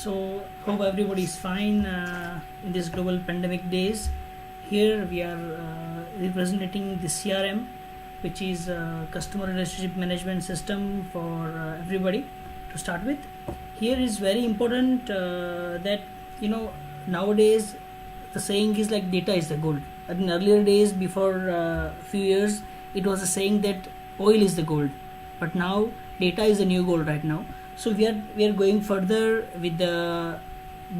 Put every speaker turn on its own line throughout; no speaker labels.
So hope everybody is fine in this global pandemic days. Here we are representing the CRM, which is customer relationship management system for everybody. To start with, here is very important that nowadays the saying is like data is the gold. In earlier days, before few years, it was a saying that oil is the gold, but now data is the new gold right now. So we are going further with the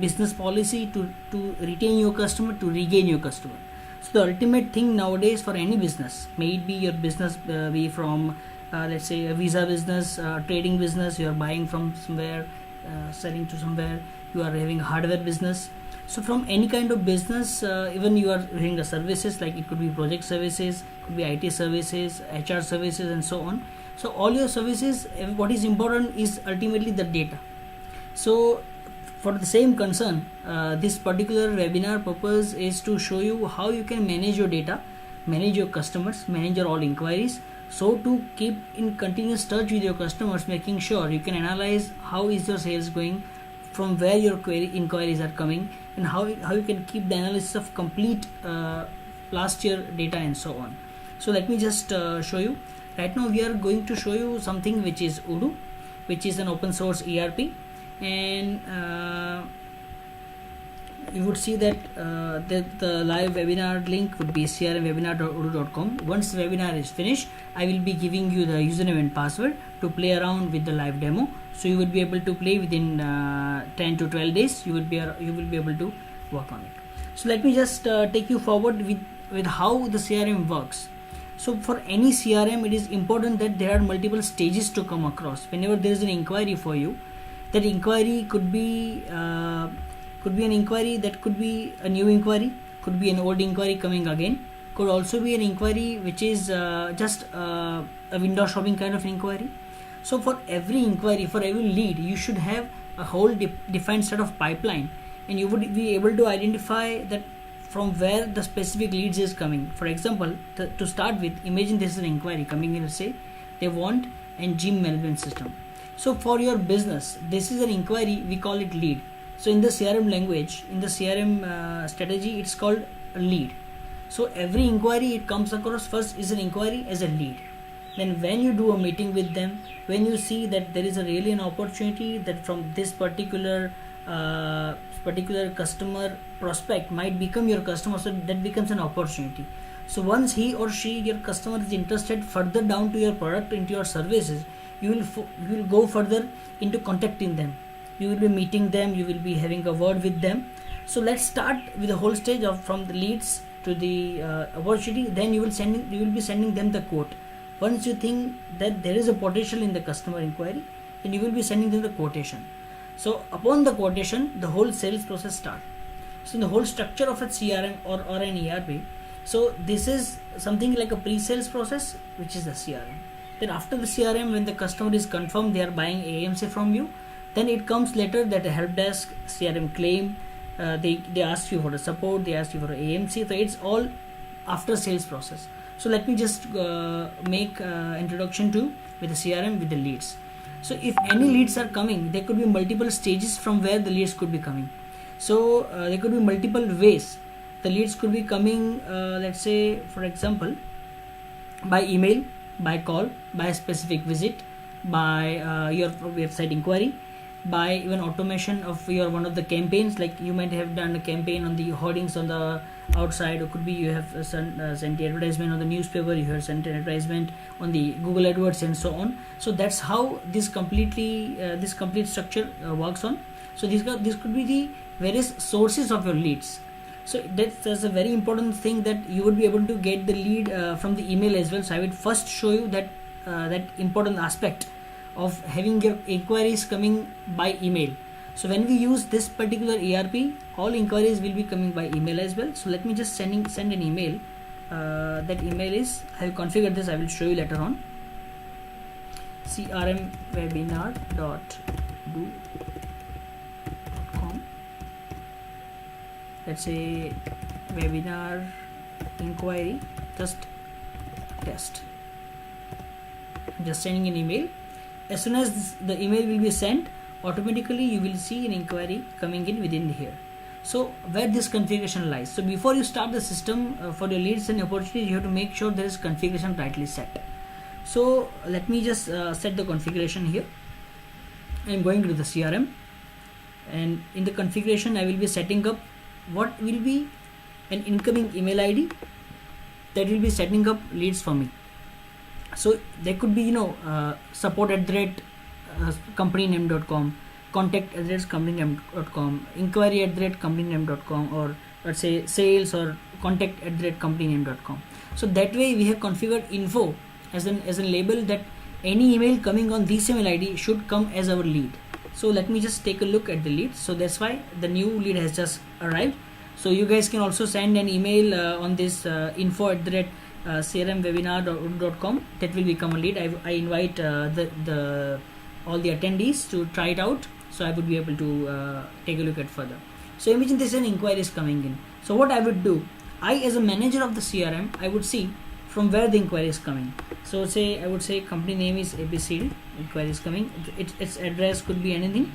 business policy to retain your customer, to regain your customer. So the ultimate thing nowadays for any business, may it be your business be from let's say a visa business, trading business, you are buying from somewhere, selling to somewhere, you are having a hardware business. So from any kind of business, even you are having the services, like it could be project services, could be IT services, HR services, and so on. So all your services, what is important is ultimately the data. So for the same concern, this particular webinar purpose is to show you how you can manage your data, manage your customers, manage your all inquiries, so to keep in continuous touch with your customers, making sure you can analyze how is your sales going, from where your inquiries are coming, and how you can keep the analysis of complete last year data and so on. So let me just show you. Right now we are going to show you something which is Odoo, which is an open source ERP, and you would see that the live webinar link would be crmwebinar.odoo.com. Once the webinar is finished, I will be giving you the username and password to play around with the live demo. So you will be able to play within 10 to 12 days. You will be able to work on it. So let me just take you forward with how the CRM works. So for any CRM, it is important that there are multiple stages to come across. Whenever there is an inquiry for you, that inquiry could be an inquiry that could be a new inquiry, could be an old inquiry coming again, could also be an inquiry which is just a window shopping kind of inquiry. So for every inquiry, for every lead, you should have a whole defined set of pipeline, and you would be able to identify that from where the specific leads is coming. For example, to start with, imagine this is an inquiry coming in, say they want a gym management system. So for your business, this is an inquiry, we call it lead. So in the CRM language, in the CRM strategy, it's called a lead. So every inquiry it comes across first is an inquiry as a lead. Then when you do a meeting with them, when you see that there is really an opportunity that from this particular customer prospect might become your customer, so that becomes an opportunity. So once he or she, your customer, is interested further down to your product, into your services, you will go further into contacting them. You will be meeting them, you will be having a word with them. So let's start with the whole stage of from the leads to the opportunity. Then you will be sending them the quote. Once you think that there is a potential in the customer inquiry, then you will be sending them the quotation. So upon the quotation, the whole sales process starts. So in the whole structure of a CRM or an ERP, so this is something like a pre-sales process, which is the CRM. Then after the CRM, when the customer is confirmed they are buying AMC from you, then it comes later that a help desk, CRM claim, they ask you for the support, they ask you for AMC. So it's all after sales process. So let me just make introduction to with the CRM with the leads. So if any leads are coming, there could be multiple stages from where the leads could be coming. So there could be multiple ways. The leads could be coming, let's say for example, by email, by call, by a specific visit, by your website inquiry, by even automation of your one of the campaigns, like you might have done a campaign on the hoardings on the outside, or could be you have sent the advertisement on the newspaper, you have sent an advertisement on the Google AdWords and so on. So that's how this complete structure works on. So this could be the various sources of your leads. So that's a very important thing, that you would be able to get the lead from the email as well. So I will first show you that important aspect of having your inquiries coming by email. So when we use this particular ERP, all inquiries will be coming by email as well. So let me just send an email. That email is, I have configured this, I will show you later on. crmwebinar.do.com. Let's say webinar inquiry, just test. I'm just sending an email. As soon as the email will be sent, automatically you will see an inquiry coming in within here. So where this configuration lies, so before you start the system for your leads and opportunities, you have to make sure there is configuration rightly set. So let me just set the configuration here. I am going to the CRM, and in the configuration I will be setting up what will be an incoming email ID that will be setting up leads for me. So there could be support at the rate companyname.com, contact at the rate companyname.com, inquiry at the rate companyname.com, or let's say sales or contact at the rate companyname.com. So that way we have configured info as a label that any email coming on this email ID should come as our lead. So let me just take a look at the lead. So that's why the new lead has just arrived. So you guys can also send an email on this info at the rate crmwebinar.com. That will become a lead. I invite all the attendees to try it out, so I would be able to take a look at further. So imagine this an inquiry is coming in. So what I would do, I as a manager of the CRM, I would see from where the inquiry is coming. So I would say company name is ABCD, inquiry is coming, its address could be anything,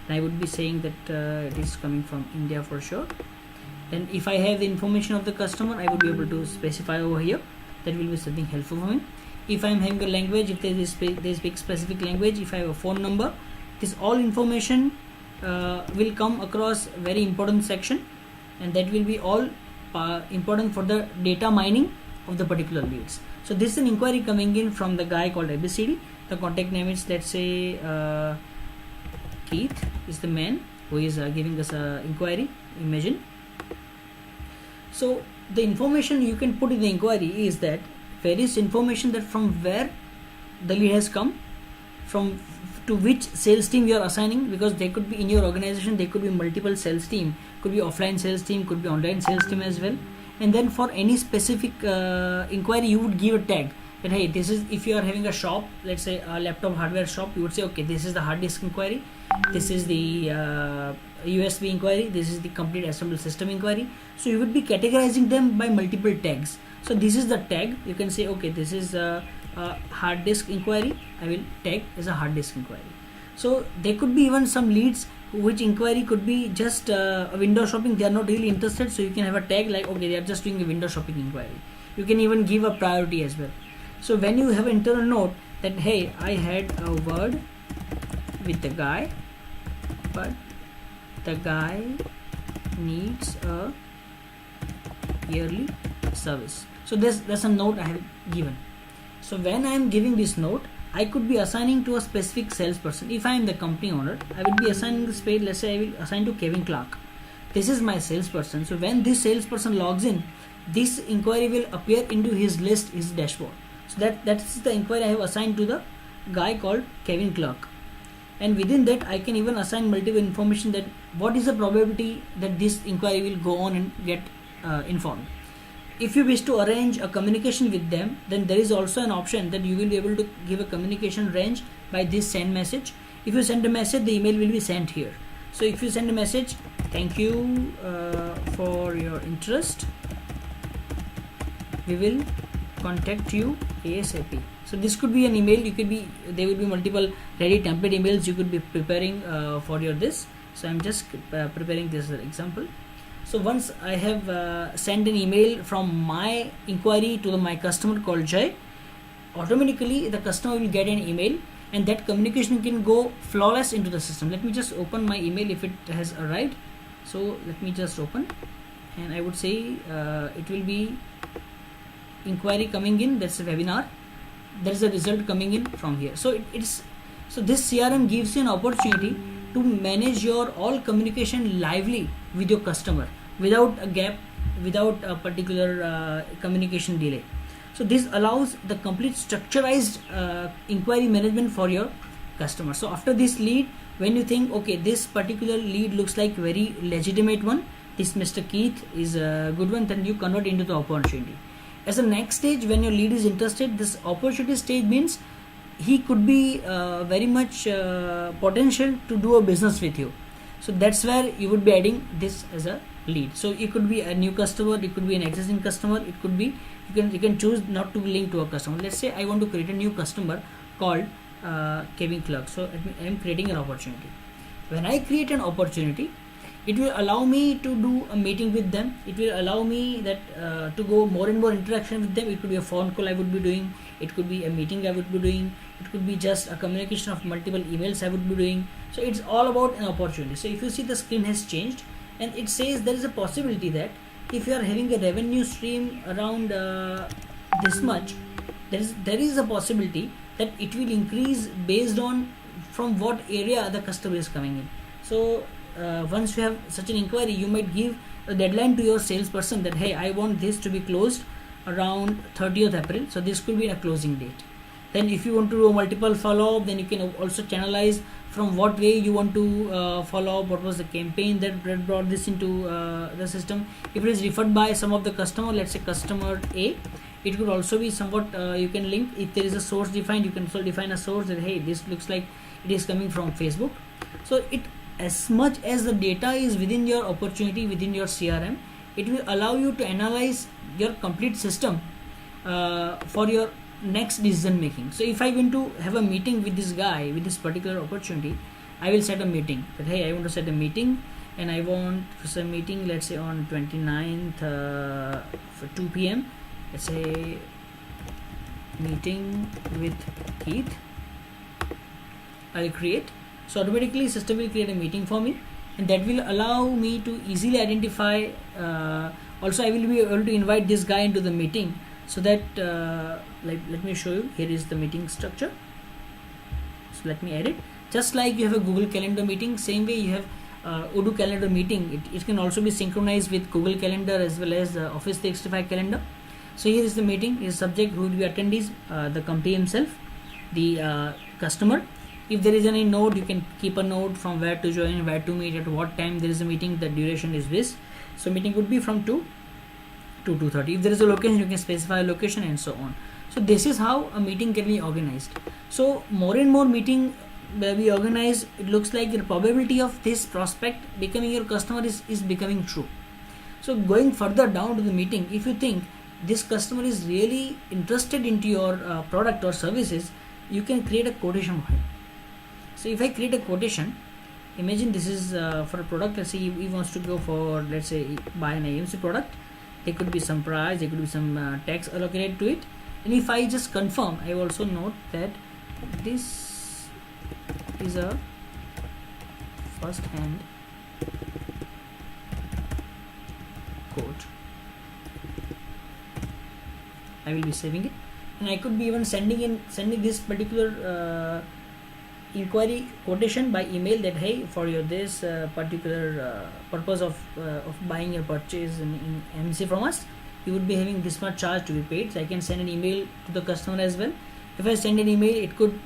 and I would be saying that it is coming from India for sure. Then if I have the information of the customer, I would be able to specify over here. That will be something helpful for me. If I am having a language, if there is specific language, if I have a phone number, this all information will come across very important section, and that will be all important for the data mining of the particular leads. So this is an inquiry coming in from the guy called ABCD. The contact name is, let's say, Keith is the man who is giving us an inquiry. Imagine. So the information you can put in the inquiry is that various information that from where the lead has come, from to which sales team you are assigning, because they could be in your organization, there could be multiple sales team, could be offline sales team, could be online sales team as well. And then for any specific inquiry, you would give a tag that, hey, this is, if you are having a shop, let's say a laptop hardware shop, you would say, okay, this is the hard disk inquiry, this is the USB inquiry, this is the complete assembled system inquiry. So you would be categorizing them by multiple tags. So this is the tag. You can say, okay, this is a hard disk inquiry, I will tag as a hard disk inquiry. So there could be even some leads which inquiry could be just a window shopping, they are not really interested, so you can have a tag like, okay, they are just doing a window shopping inquiry. You can even give a priority as well. So when you have an internal note that, hey, I had a word with the guy, but the guy needs a yearly service. So that's a note I have given. So when I am giving this note, I could be assigning to a specific salesperson. If I am the company owner, I will be assigning this page, let's say I will assign to Kevin Clark. This is my salesperson. So when this salesperson logs in, this inquiry will appear into his list, his dashboard. So that's the inquiry I have assigned to the guy called Kevin Clark. And within that, I can even assign multiple information that what is the probability that this inquiry will go on and get informed. If you wish to arrange a communication with them, then there is also an option that you will be able to give a communication range by this send message. If you send a message, the email will be sent here. So if you send a message, thank you for your interest, we will contact you ASAP. So this could be an email. There will be multiple ready template emails you could be preparing for your this. So I'm just preparing this example. So once I have sent an email from my inquiry to my customer called Jay, automatically the customer will get an email, and that communication can go flawless into the system. Let me just open my email if it has arrived. So let me just open, and I would say it will be inquiry coming in, that's a webinar, there's a result coming in from here. So so this CRM gives you an opportunity to manage your all communication lively with your customer without a gap, without a particular communication delay. So this allows the complete structurized inquiry management for your customer. So after this lead, when you think, okay, this particular lead looks like very legitimate one, this Mr. Keith is a good one, then you convert into the opportunity. As a next stage, when your lead is interested, this opportunity stage means he could be very much potential to do a business with you. So that's where you would be adding this as a lead. So it could be a new customer, it could be an existing customer, it could be, you can choose not to link to a customer. Let's say I want to create a new customer called Kevin Clark. So I am creating an opportunity. When I create an opportunity, it will allow me to do a meeting with them. It will allow me that to go more and more interaction with them. It could be a phone call I would be doing, it could be a meeting I would be doing, it could be just a communication of multiple emails I would be doing. So it's all about an opportunity. So if you see, the screen has changed and it says there is a possibility that if you are having a revenue stream around this much, there is a possibility that it will increase based on from what area the customer is coming in. So once you have such an inquiry, you might give a deadline to your salesperson that, hey, I want this to be closed around 30th April. So this could be a closing date. Then if you want to do multiple follow-up, then you can also channelize from what way you want to follow up, what was the campaign that brought this into the system. If it is referred by some of the customer, let's say customer A, it could also be somewhat you can link. If there is a source defined, you can also define a source that, hey, this looks like it is coming from Facebook. So it, as much as the data is within your opportunity, within your CRM, it will allow you to analyze your complete system for your next decision making. So if I want to have a meeting with this guy with this particular opportunity, I will set a meeting that, hey, I want to set a meeting and I want to set a meeting, let's say on 29th for 2 p.m. let's say meeting with Keith. I'll create. So automatically system will create a meeting for me, and that will allow me to easily identify. Also I will be able to invite this guy into the meeting, so that let me show you. Here is the meeting structure. So let me edit. Just like you have a Google Calendar meeting, same way you have Odoo Calendar meeting. It can also be synchronized with Google Calendar as well as Office 365 Calendar. So here is the meeting. Here is subject, who will be attendees, the company himself, the customer. If there is any note, you can keep a note from where to join, where to meet, at what time there is a meeting, the duration is this. So meeting would be from 2 to 2:30. If there is a location, you can specify a location and so on. So this is how a meeting can be organized. So more and more meeting where we organize, it looks like the probability of this prospect becoming your customer is becoming true. So going further down to the meeting, if you think this customer is really interested into your product or services, you can create a quotation for him. So if I create a quotation, imagine this is for a product. Let's say he wants to go for, let's say, buy an AMC product. There could be some price, there could be some tax allocated to it. And if I just confirm, I also note that this is a first hand quote. I will be saving it, and I could be even sending this particular inquiry quotation by email that, hey, for your this particular purpose of buying your purchase in MC from us, you would be having this much charge to be paid. So I can send an email to the customer as well. If I send an email, it could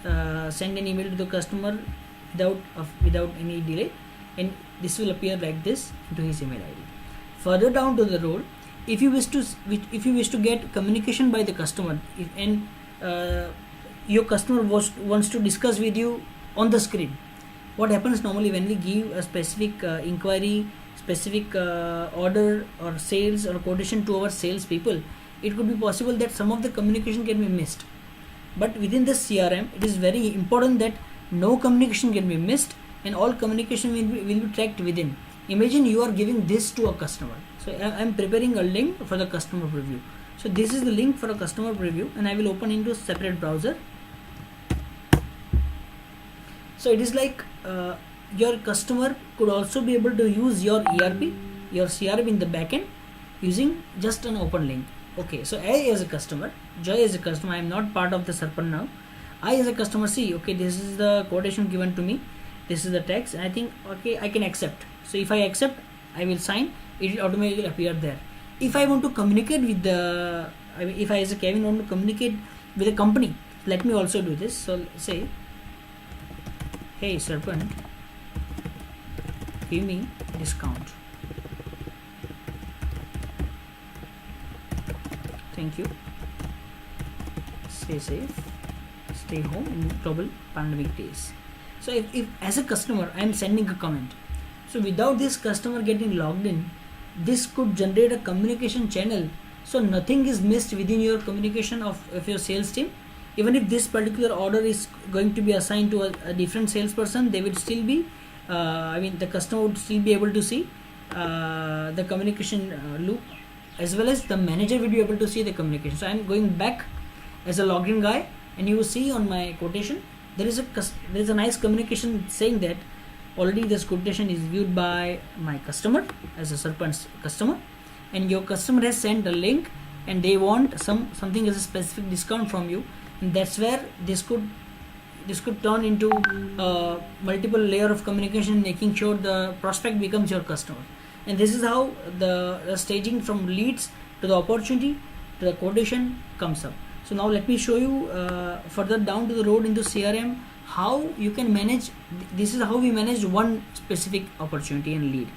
send an email to the customer without any delay, and this will appear like this into his email ID. Further down to the road, if you wish to get communication by the customer, your customer wants to discuss with you on the screen. What happens normally when we give a specific inquiry, specific order or sales or quotation to our sales people, it could be possible that some of the communication can be missed. But within the CRM, it is very important that no communication can be missed and all communication will be tracked within. Imagine you are giving this to a customer. So I am preparing a link for the customer preview. So this is the link for a customer preview, and I will open into a separate browser. So it is like your customer could also be able to use your ERP, your CRM in the backend using just an open link. Okay, so I as a customer, Joy as a customer, I am not part of the Sarpan now. I as a customer see, okay, this is the quotation given to me, this is the text, and I think, okay, I can accept. So if I accept, I will sign, it will automatically appear there. If I want to communicate with if I as a Kevin want to communicate with a company, let me also do this. So say, hey Sarpan, give me discount. Thank you. Stay safe. Stay home in global pandemic days. So if as a customer I am sending a comment, so without this customer getting logged in, this could generate a communication channel. So nothing is missed within your communication of your sales team. Even if this particular order is going to be assigned to a different salesperson, they will still be I mean the customer would still be able to see the communication loop, as well as the manager will be able to see the communication. So I'm going back as a login guy, and you will see on my quotation there is a nice communication saying that already this quotation is viewed by my customer as a Serpent's customer, and your customer has sent a link and they want something as a specific discount from you, and that's where this could turn into multiple layer of communication, making sure the prospect becomes your customer. And this is how the staging from leads to the opportunity to the quotation comes up. So now let me show you further down to the road into CRM how you can manage. This is how we manage one specific opportunity and lead.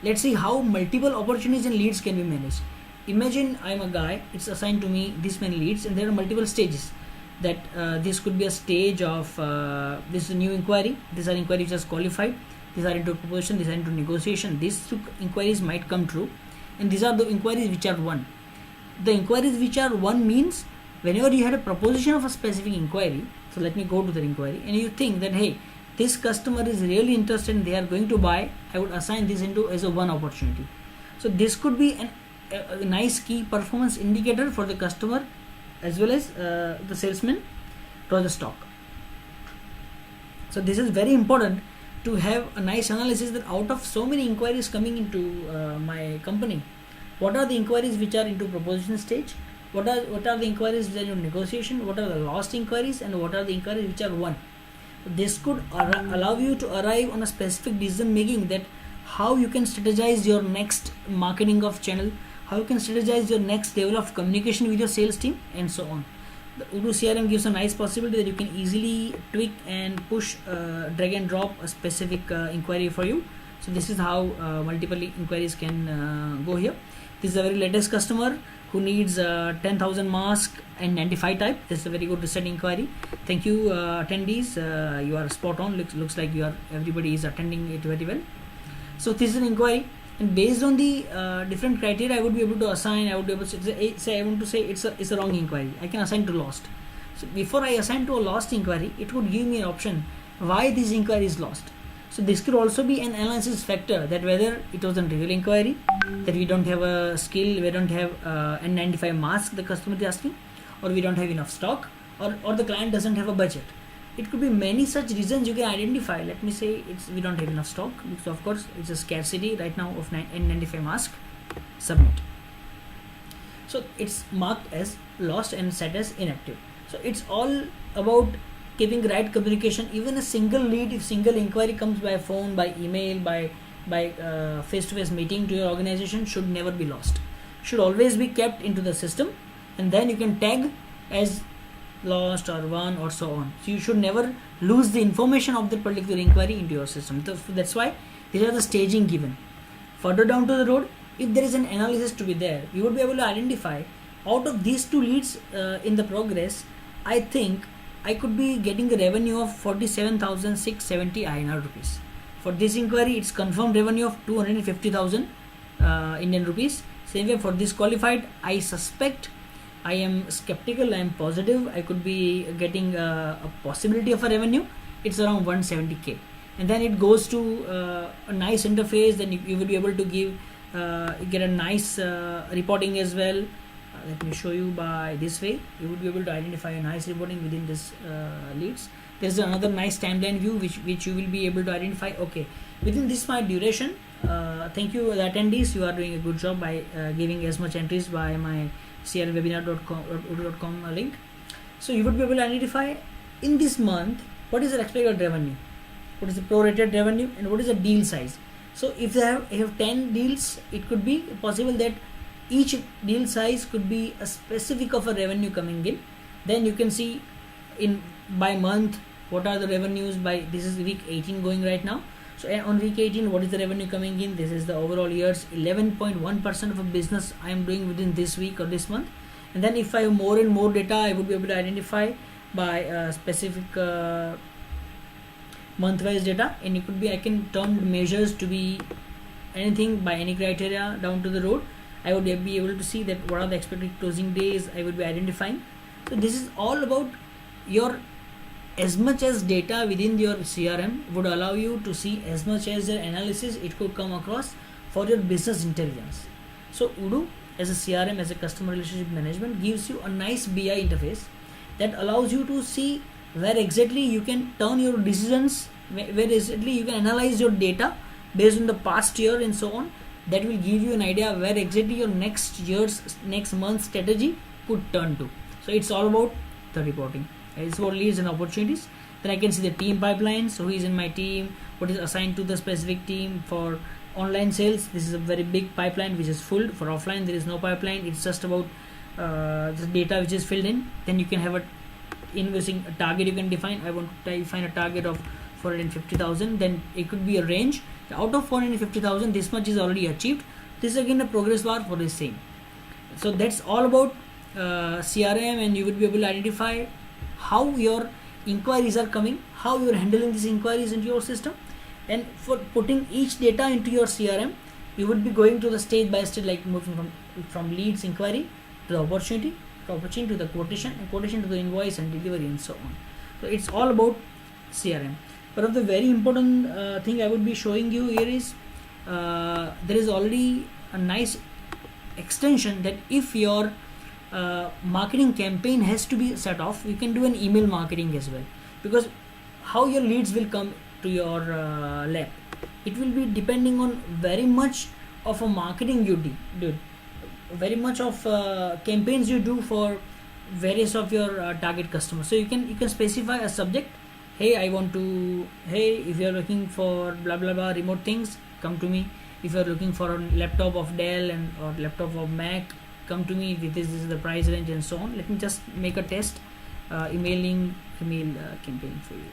Let's see how multiple opportunities and leads can be managed. Imagine I'm a guy, it's assigned to me this many leads, and there are multiple stages. That this could be a stage of this is a new inquiry, these are inquiries which are qualified, these are into proposition, these are into negotiation. These two inquiries might come true, and these are the inquiries which are won. The inquiries which are won means whenever you had a proposition of a specific inquiry, so let me go to the inquiry, and you think that hey, this customer is really interested and they are going to buy, I would assign this into as a one opportunity. So this could be a nice key performance indicator for the customer as well as the salesman for the stock. So this is very important to have a nice analysis that out of so many inquiries coming into my company, what are the inquiries which are into proposition stage, what are the inquiries which are into negotiation, what are the lost inquiries, and what are the inquiries which are won. This could allow you to arrive on a specific decision making, that how you can strategize your next marketing of channel, how you can strategize your next level of communication with your sales team, and so on. The Odoo CRM gives a nice possibility that you can easily tweak and push, drag and drop a specific inquiry for you. So this is how multiple inquiries can go here. This is a very latest customer who needs 10,000 mask and 95 type. This is a very good recent inquiry. Thank you attendees, you are spot on. Looks like everybody is attending it very well. So this is an inquiry, and based on the different criteria, I would be able to assign. I would be able to say I want to say it's a wrong inquiry. I can assign to lost. So before I assign to a lost inquiry, it would give me an option why this inquiry is lost. So this could also be an analysis factor, that whether it was a real inquiry, that we don't have a skill, we don't have N95 mask the customer is asking, or we don't have enough stock, or the client doesn't have a budget. It could be many such reasons you can identify. Let me say we don't have enough stock, because of course it's a scarcity right now of N95 mask. Submit. So it's marked as lost and set as inactive. So it's all about keeping right communication. Even a single lead, if single inquiry comes by phone, by email, by face-to-face meeting to your organization, should never be lost. Should always be kept into the system, and then you can tag as lost or won or so on. So you should never lose the information of the particular inquiry into your system. That's why these are the staging given. Further down to the road, if there is an analysis to be there, you would be able to identify out of these two leads in the progress, I think I could be getting a revenue of 47,670 INR rupees. For this inquiry, it's confirmed revenue of 250,000 Indian rupees. Same way for this qualified, I suspect, I am skeptical, I am positive I could be getting a possibility of a revenue. It's around 170k, and then it goes to a nice interface. Then you will be able to get a nice reporting as well. Let me show you by this way. You would be able to identify a nice reporting within this leads. There's another nice timeline view which you will be able to identify. Okay, within this my duration. Thank you the attendees. You are doing a good job by giving as much entries by my crwebinar.com link. So you would be able to identify in this month what is the expected revenue, what is the prorated revenue, and what is the deal size. So if they have 10 deals, it could be possible that each deal size could be a specific of a revenue coming in. Then you can see by month what are the revenues by, this is week 18 going right now. So on week 18, what is the revenue coming in? This is the overall year's 11.1% of a business I am doing within this week or this month. And then if I have more and more data, I would be able to identify by specific month-wise data, and it could be, I can turn measures to be anything by any criteria down to the road. I would be able to see that what are the expected closing days I would be identifying. So this is all about your as much as data within your CRM would allow you to see as much as your analysis it could come across for your business intelligence. So Odoo as a CRM, as a customer relationship management, gives you a nice BI interface that allows you to see where exactly you can turn your decisions, where exactly you can analyze your data based on the past year and so on. That will give you an idea where exactly your next month's strategy could turn to. So it's all about the reporting. It's about leads and opportunities. Then I can see the team pipelines, who is in my team, what is assigned to the specific team. For online sales, this is a very big pipeline which is full. For offline, there is no pipeline. It's just about the data which is filled in. Then you can have a invoicing a target you can define. I want to define a target of 450,000. Then it could be a range. Out of 450,000, this much is already achieved. This is again a progress bar for the same. So that's all about CRM, and you will be able to identify how your inquiries are coming, how you are handling these inquiries into your system. And for putting each data into your CRM, you would be going to the stage by stage, like moving from leads inquiry to the opportunity to the quotation, and quotation to the invoice and delivery and so on. So it's all about CRM. One of the very important thing I would be showing you here is there is already a nice extension that if your marketing campaign has to be set off, you can do an email marketing as well. Because how your leads will come to your lab, it will be depending on very much of a marketing you do, very much of campaigns you do for various of your target customers. So you can specify a subject. Hey, if you are looking for blah blah blah remote things, come to me. If you are looking for a laptop of Dell or laptop of Mac, come to me. This is the price range and so on. Let me just make a test email campaign for you.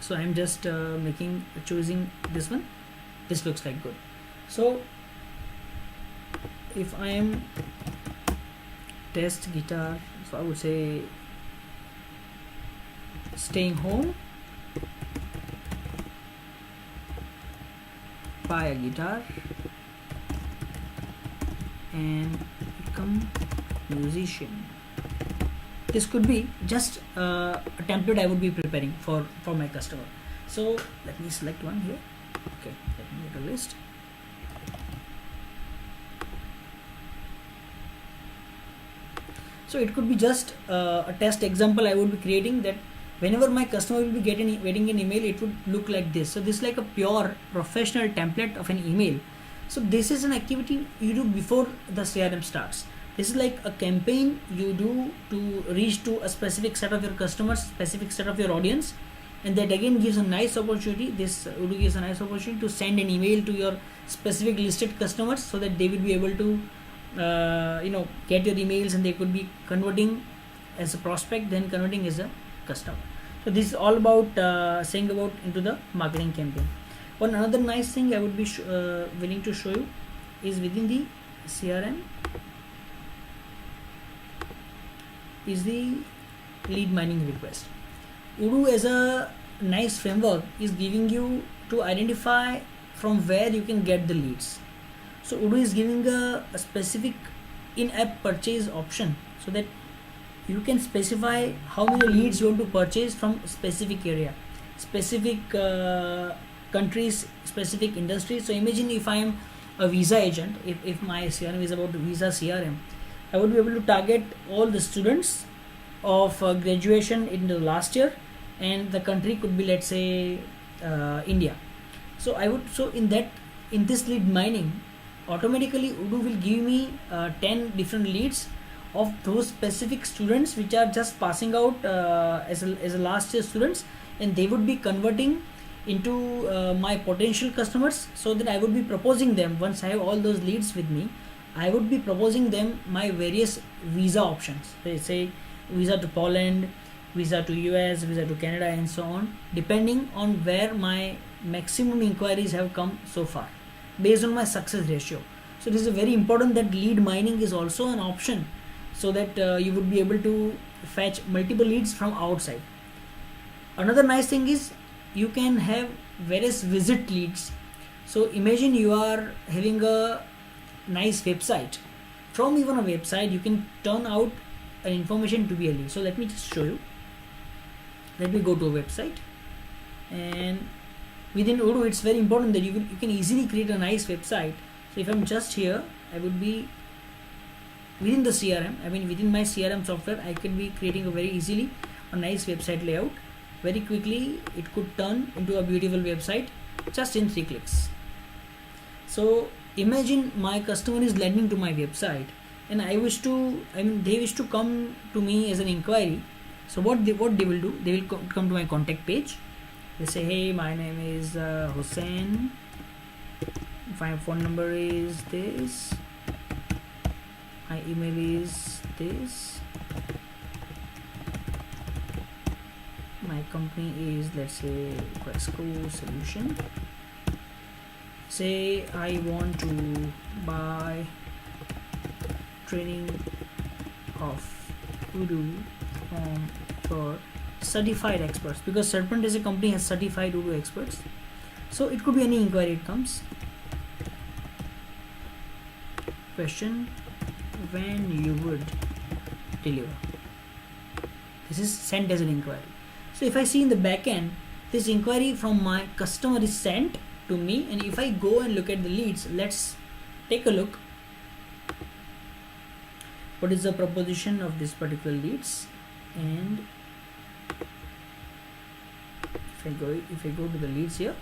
So I'm just choosing this one. This looks like good. So if I am test guitar, so I would say staying home, buy a guitar and become musician. This could be just a template I would be preparing for my customer. So let me select one here. Okay, let me get a list. So it could be just a test example I would be creating, that whenever my customer will be getting an email, it would look like this. So this is like a pure professional template of an email. So this is an activity you do before the CRM starts. This is like a campaign you do to reach to a specific set of your customers, specific set of your audience, and that again gives a nice opportunity. This Odoo gives a nice opportunity to send an email to your specific listed customers, so that they will be able to get your emails, and they could be converting as a prospect, then converting as a customer. So this is all about saying about into the marketing campaign. One another nice thing I would be willing to show you is within the CRM is the lead mining request. Odoo as a nice framework is giving you to identify from where you can get the leads. So Odoo is giving a specific in-app purchase option, so that you can specify how many leads you want to purchase from specific area, specific countries, specific industries. So imagine if I am a visa agent, if my CRM is about visa CRM, I would be able to target all the students of graduation in the last year, and the country could be, let's say, India. So in this lead mining, automatically Odoo will give me 10 different leads of those specific students which are just passing out as a last year students, and they would be converting into my potential customers. So that I would be proposing them, once I have all those leads with me, I would be proposing them my various visa options. Let's say visa to Poland, visa to US, visa to Canada, and so on, depending on where my maximum inquiries have come so far, based on my success ratio. So this is very important, that lead mining is also an option, so that you would be able to fetch multiple leads from outside. Another nice thing is you can have various visit leads. So imagine you are having a nice website. From even a website, you can turn out an information to be a lead. So let me just show you. let me go to a website, and within Odoo it's very important that you can easily create a nice website. So if I'm just here, I would be within the CRM, I mean within my CRM software, I can be creating a very easily a nice website layout. Very quickly it could turn into a beautiful website just in 3 clicks. So imagine my customer is landing to my website, and they wish to come to me as an inquiry. So what they will do, they will come to my contact page. They say, hey, my name is Hussein, my phone number is this, my email is this, my company is, let's say, Cresco Solution. Say I want to buy training of Odoo for certified experts, because Serpent as a company has certified Odoo experts. So it could be any inquiry it comes. Question: when you would deliver? This is sent as an inquiry. So if I see in the back end, this inquiry from my customer is sent to me, and if I go and look at the leads, let's take a look. What is the proposition of this particular leads? And if I go to the leads here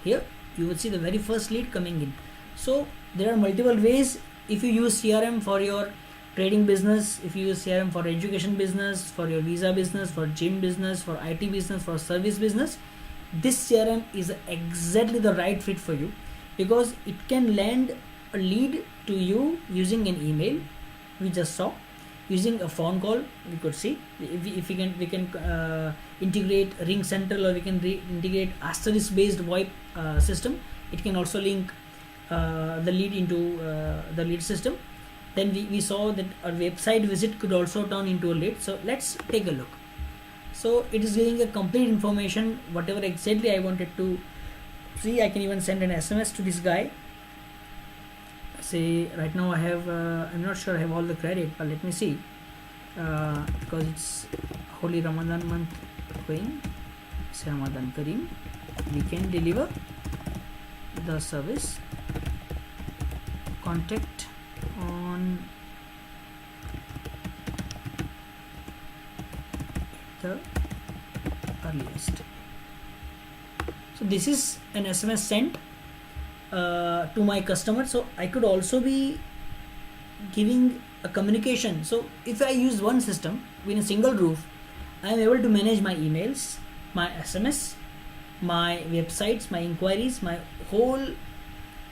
you will see the very first lead coming in. So there are multiple ways. If you use CRM for your trading business, if you use CRM for education business, for your visa business, for gym business, for IT business, for service business, this CRM is exactly the right fit for you, because it can land a lead to you using an email, we just saw, using a phone call, we could see. If we can integrate Ring Central, or we can integrate asterisk based VoIP system. It can also link the lead into the lead system. Then we saw that a website visit could also turn into a lead. So let's take a look. So it is giving a complete information, whatever exactly I wanted to see. I can even send an SMS to this guy. Say right now I have I'm not sure I have all the credit, but let me see, because it's Holy Ramadan month going. Say Ramadan Kareem, we can deliver the service. Contact on the earliest. So this is an SMS sent to my customer. So I could also be giving a communication. So if I use one system with a single roof, I am able to manage my emails, my SMS, my websites, my inquiries, my whole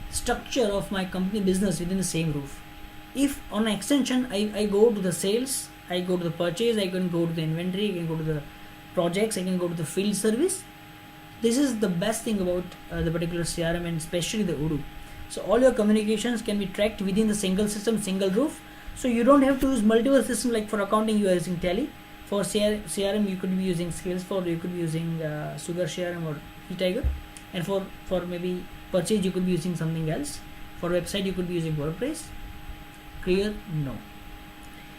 structure of my company business within the same roof. If on an extension I go to the sales, I go to the purchase, I can go to the inventory, I can go to the projects, I can go to the field service. This is the best thing about the particular CRM, and especially the Odoo. So all your communications can be tracked within the single system, single roof. So you don't have to use multiple systems. Like for accounting you are using Tally, for CRM you could be using Salesforce, you could be using Sugar CRM or eTiger, and for maybe purchase you could be using something else. For website you could be using WordPress. Clear? No.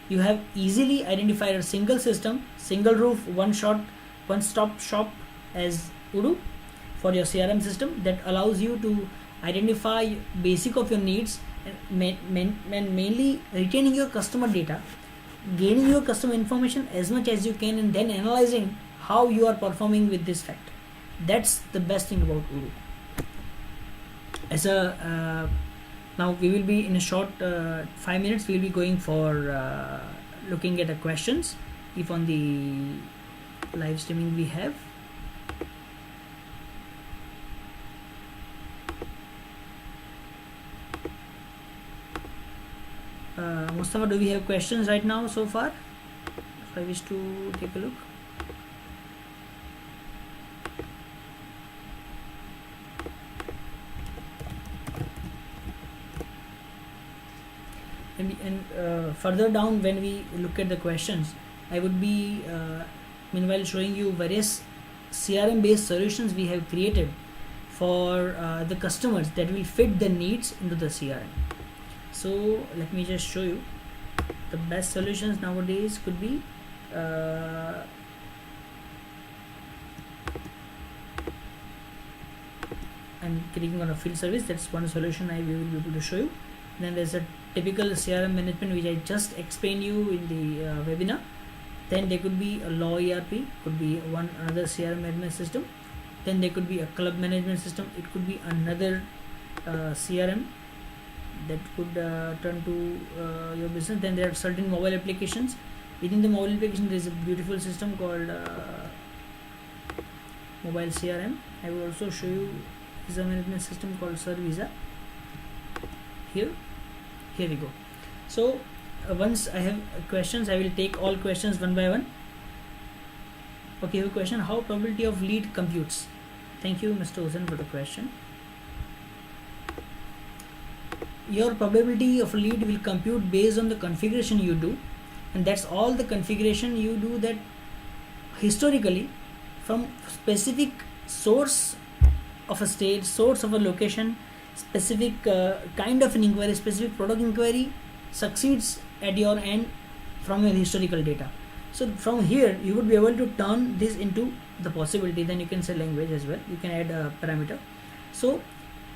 You have easily identified a single system, single roof, one-stop shop as Odoo for your CRM system, that allows you to identify basic of your needs, and mainly retaining your customer data, gaining your customer information as much as you can, and then analyzing how you are performing with this fact. That's the best thing about Odoo. As a now we will be in a short 5 minutes, we will be going for looking at the questions if on the live streaming we have. Mustafa, do we have questions right now so far? If I wish to take a look. And further down, when we look at the questions, I would be meanwhile showing you various CRM based solutions we have created for the customers that will fit the needs into the CRM. So let me just show you the best solutions nowadays could be and clicking on a field service. That's one solution I will be able to show you. Then there's a typical CRM management which I just explained you in the webinar. Then there could be a law ERP, could be one another CRM management system. Then there could be a club management system. It could be another CRM that could turn to your business. Then there are certain mobile applications. Within the mobile application, there is a beautiful system called mobile CRM. I will also show you visa management system called SirVisa. Here we go. So once I have questions, I will take all questions one by one. Okay, you have a question: how probability of lead computes? Thank you, Mr. Hussain, for the question. Your probability of lead will compute based on the configuration you do, and that's all the configuration you do that historically from specific source of a state, source of a location, specific kind of an inquiry, specific product inquiry succeeds at your end from your historical data. So from here you would be able to turn this into the possibility. Then you can say language as well, you can add a parameter. So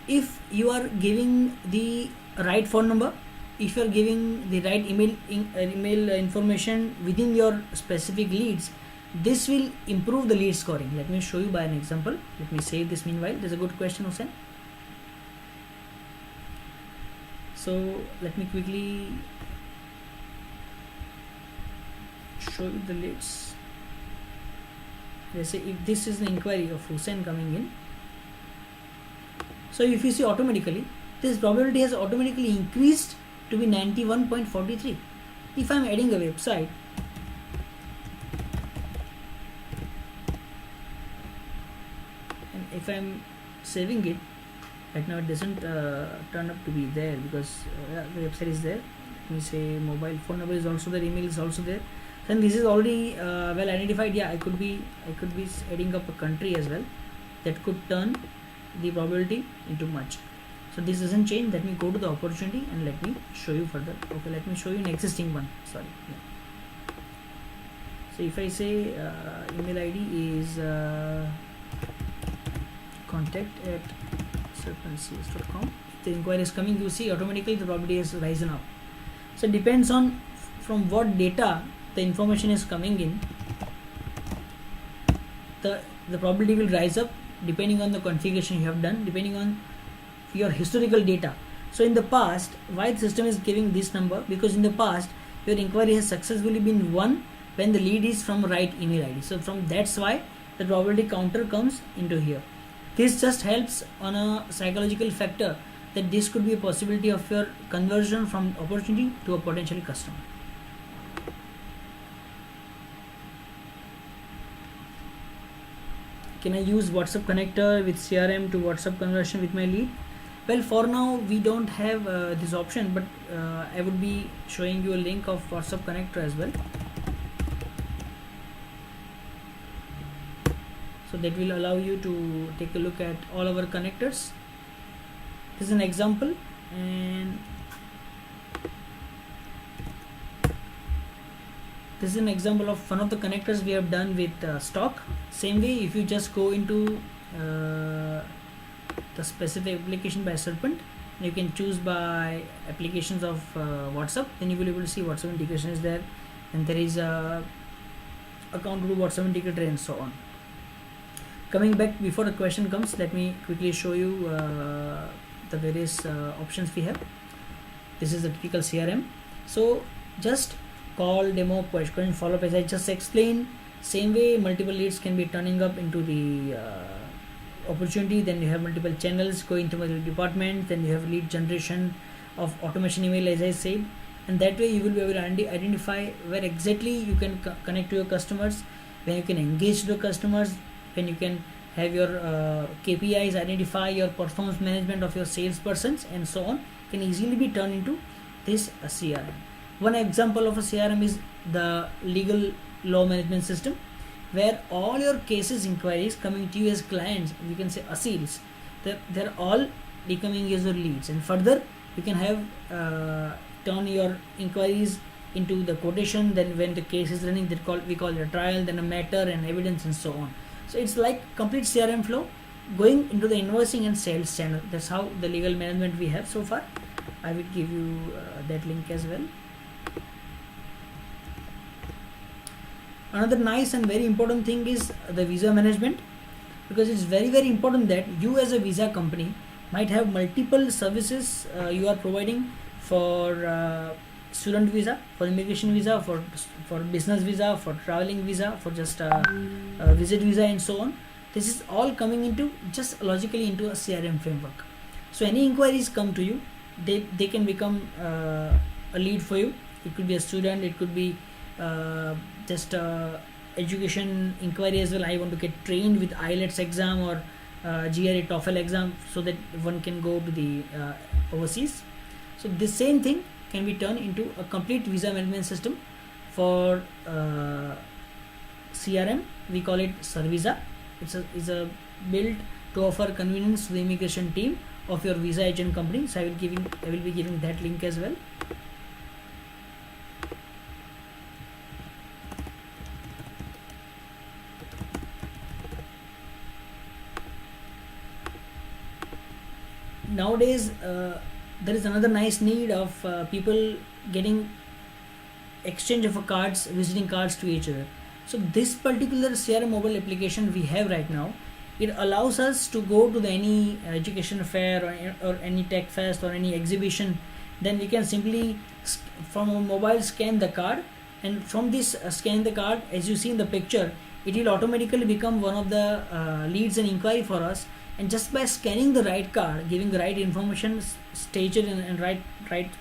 if you are giving the right phone number, if you are giving the right email information within your specific leads, this will improve the lead scoring. Let me show you by an example. Let me save this meanwhile. There's a good question, Hussain. So let me quickly show you the leads. Let's say if this is the inquiry of Hussain coming in. So if you see automatically, this probability has automatically increased to be 91.43. If I am adding a website, and if I am saving it, right now it doesn't turn up to be there because the website is there. Let me say mobile phone number is also there, email is also there. Then this is already well identified. Yeah, I could be adding up a country as well. That could turn the probability into much. So this doesn't change. Let me go to the opportunity and let me show you further. Okay, let me show you an existing one. Sorry. Yeah. So if I say email ID is contact@serpentcs.com, the inquiry is coming, you see automatically the probability has risen up. So it depends on from what data the information is coming in, the probability will rise up depending on the configuration you have done, depending on your historical data. So in the past, why the system is giving this number? Because in the past your inquiry has successfully been won when the lead is from right email ID. So that's why the probability counter comes into here. This just helps on a psychological factor that this could be a possibility of your conversion from opportunity to a potential customer. Can I use WhatsApp connector with CRM to WhatsApp conversion with my lead? Well, for now we don't have this option, but I would be showing you a link of WhatsApp connector as well. So that will allow you to take a look at all our connectors. This is an example, and this is an example of one of the connectors we have done with stock. Same way, if you just go into the specific application by Serpent, you can choose by applications of WhatsApp, then you will be able to see WhatsApp integration is there, and there is a account to WhatsApp integrator and so on. Coming back, before the question comes, let me quickly show you the various options we have. This is the typical CRM. So just call, demo, question, follow up, as I just explained. Same way, multiple leads can be turning up into the opportunity. Then you have multiple channels going to multiple departments. Then you have lead generation of automation email, as I said, and that way you will be able to identify where exactly you can connect to your customers, when you can engage the customers, when you can have your KPIs, identify your performance management of your salespersons, and so on, can easily be turned into this CRM. One example of a CRM is the legal law management system, where all your cases inquiries coming to you as clients, you can say ASILs, they're all becoming as your leads, and further you can have turn your inquiries into the quotation. Then when the case is running, we call it a trial, then a matter and evidence, and so on. So it's like complete CRM flow, going into the invoicing and sales channel. That's how the legal management we have so far. I will give you that link as well. Another nice and very important thing is the visa management, because it's very important that you as a visa company might have multiple services you are providing for student visa, for immigration visa, for business visa, for traveling visa, for just visit visa, and so on. This is all coming into just logically into a CRM framework. So any inquiries come to you, they can become a lead for you. It could be a student, it could be just education inquiry as well. I want to get trained with IELTS exam or GRE TOEFL exam so that one can go to the overseas. So this same thing can be turned into a complete visa management system for CRM. We call it Servisa. It's a built to offer convenience to the immigration team of your visa agent company. So I will be giving that link as well. Nowadays there is another nice need of people getting exchange of cards, visiting cards to each other. So this particular CRM mobile application we have right now, it allows us to go to any education fair or any tech fest or any exhibition. Then we can simply from a mobile scan the card, and from this scan the card, as you see in the picture, it will automatically become one of the leads and inquiry for us. And just by scanning the right card, giving the right information stated in right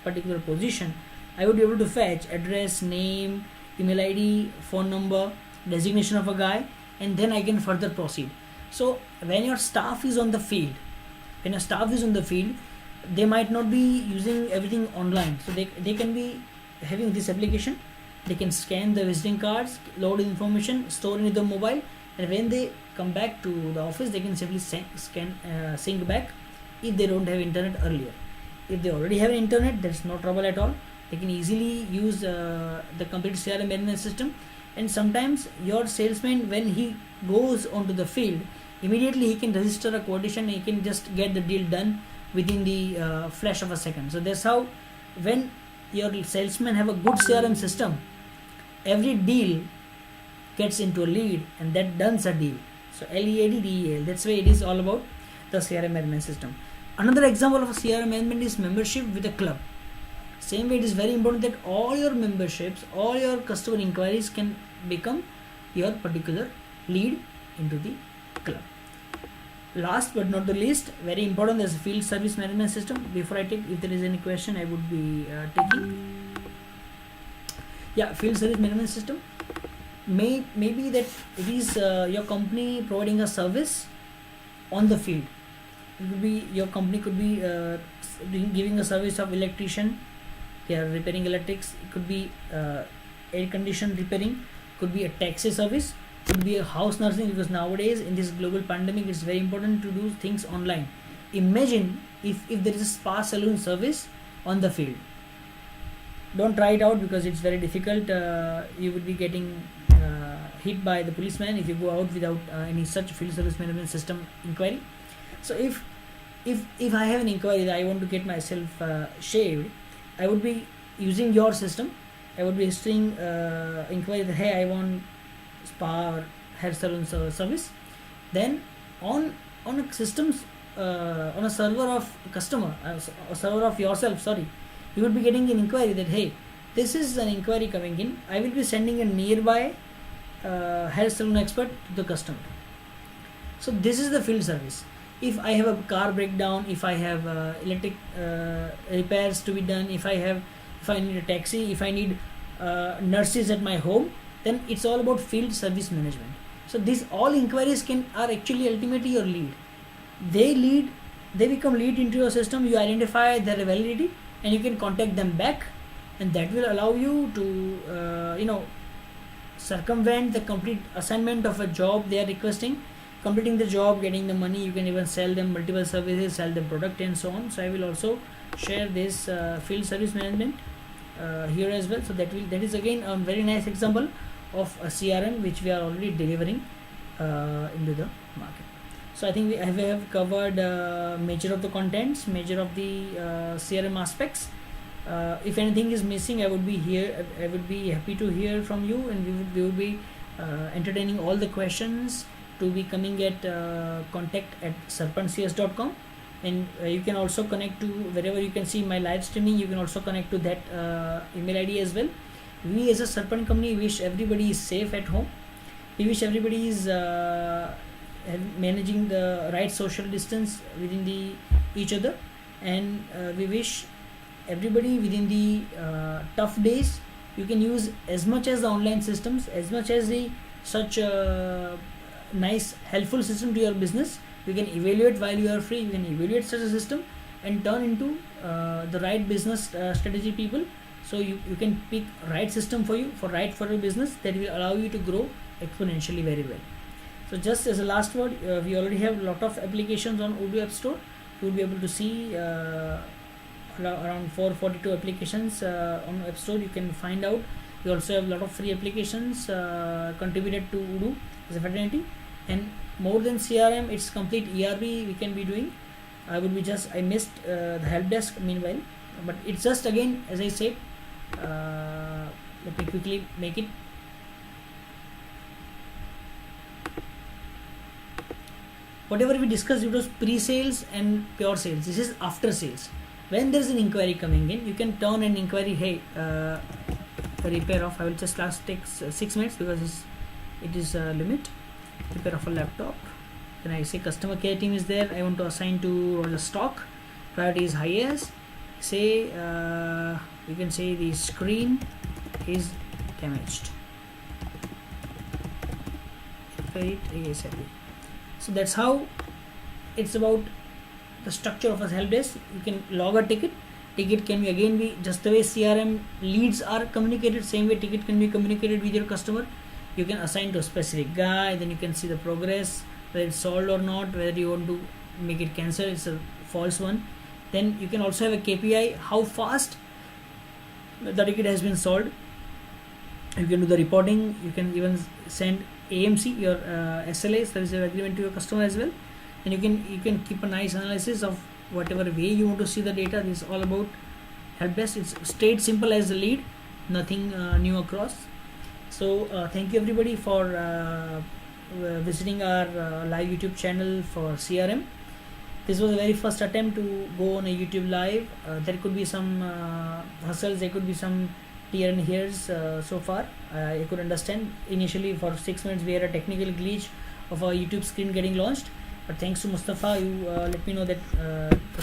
particular position, I would be able to fetch address, name, email ID, phone number, designation of a guy, and then I can further proceed. So when your staff is on the field, they might not be using everything online. So they can be having this application. They can scan the visiting cards, load information, store it in the mobile, and when they come back to the office, they can simply sync back if they don't have internet earlier. If they already have internet, there's no trouble at all. They can easily use the complete CRM management system. And sometimes your salesman, when he goes onto the field, immediately he can register a quotation, he can just get the deal done within the flash of a second. So that's how, when your salesmen have a good CRM system, every deal gets into a lead, and that done's a deal. So LEAD, that's why it is all about the CRM management system. Another example of a CRM management is membership with a club. Same way, it is very important that all your memberships, all your customer inquiries can become your particular lead into the club. Last but not the least, very important, is field service management system. Before I take, if there is any question, I would be taking. Yeah, field service management system. Maybe that it is your company providing a service on the field. It could be your company could be giving a service of electrician. They are repairing electrics. It could be air condition repairing. Could be a taxi service. Could be a house nursing, because nowadays in this global pandemic, it's very important to do things online. Imagine if there is a spa salon service on the field. Don't try it out because it's very difficult. You would be getting hit by the policeman if you go out without any such field service management system inquiry. So if I have an inquiry that I want to get myself shaved, I would be using your system. I would be registering inquiry that, hey, I want spa or hair salon service. Then on a systems on a server of customer, a server of yourself, you would be getting an inquiry that, hey, this is an inquiry coming in. I will be sending a nearby hair salon expert to the customer. So this is the field service. If I have a car breakdown, if I have electric repairs to be done, if I need a taxi, if I need nurses at my home, then it's all about field service management. So these all inquiries are actually ultimately your lead. They become lead into your system. You identify their validity, and you can contact them back, and that will allow you to circumvent the complete assignment of a job they are requesting, completing the job, getting the money. You can even sell them multiple services, sell the product, and so on. So I will also share this field service management here as well. So that is again a very nice example of a CRM which we are already delivering into the market. So I think we have covered major of the contents, major of the CRM aspects. If anything is missing, I would be here. I would be happy to hear from you, and we would be entertaining all the questions to be coming at contact@sarpancs.com. And you can also connect to wherever you can see my live streaming. You can also connect to that email ID as well. We as a Sarpan company wish everybody is safe at home. We wish everybody is managing the right social distance within the each other, and we wish everybody within the tough days you can use as much as the online systems, as much as the such nice helpful system to your business. You can evaluate while you are free. You can evaluate such a system and turn into the right business strategy people. So you can pick right system for you for your business that will allow you to grow exponentially very well. So just as a last word, we already have a lot of applications on Odoo App Store. You will be able to see around 442 applications on App Store. You can find out. We also have a lot of free applications contributed to Odoo as a fraternity. And more than CRM, it's complete ERP we can be doing. I missed the help desk meanwhile, but it's just again as I said. Let me quickly make it. Whatever we discussed, it was pre-sales and pure sales. This is after sales. When there's an inquiry coming in, you can turn an inquiry, hey, repair of, I will just take 6 minutes because it is a limit. Repair of a laptop. Then I say customer care team is there. I want to assign to the stock. Priority is highest. Say, you can say the screen is damaged. So that's how it's about the structure of a help desk. You can log a ticket. Ticket can be again be just the way CRM leads are communicated, same way ticket can be communicated with your customer. You can assign to a specific guy, then you can see the progress, whether it's solved or not, whether you want to make it cancel, it's a false one. Then you can also have a KPI, how fast the ticket has been solved. You can do the reporting. You can even send AMC, your SLA, service agreement, to your customer as well. And you can keep a nice analysis of whatever way you want to see the data. This is all about help desk. It's straight simple as the lead, nothing new across. So thank you everybody for visiting our live YouTube channel for CRM. This was the very first attempt to go on a YouTube live. There could be some hustles, there could be some here and here's so far. I could understand initially for 6 minutes we had a technical glitch of our YouTube screen getting launched, but thanks to Mustafa, you let me know that the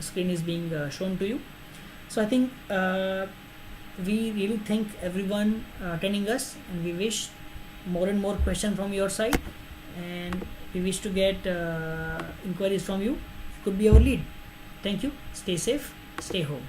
screen is being shown to you. So I think we really thank everyone attending us, and we wish more and more questions from your side, and we wish to get inquiries from you. Could be our lead. Thank you. Stay safe. Stay home.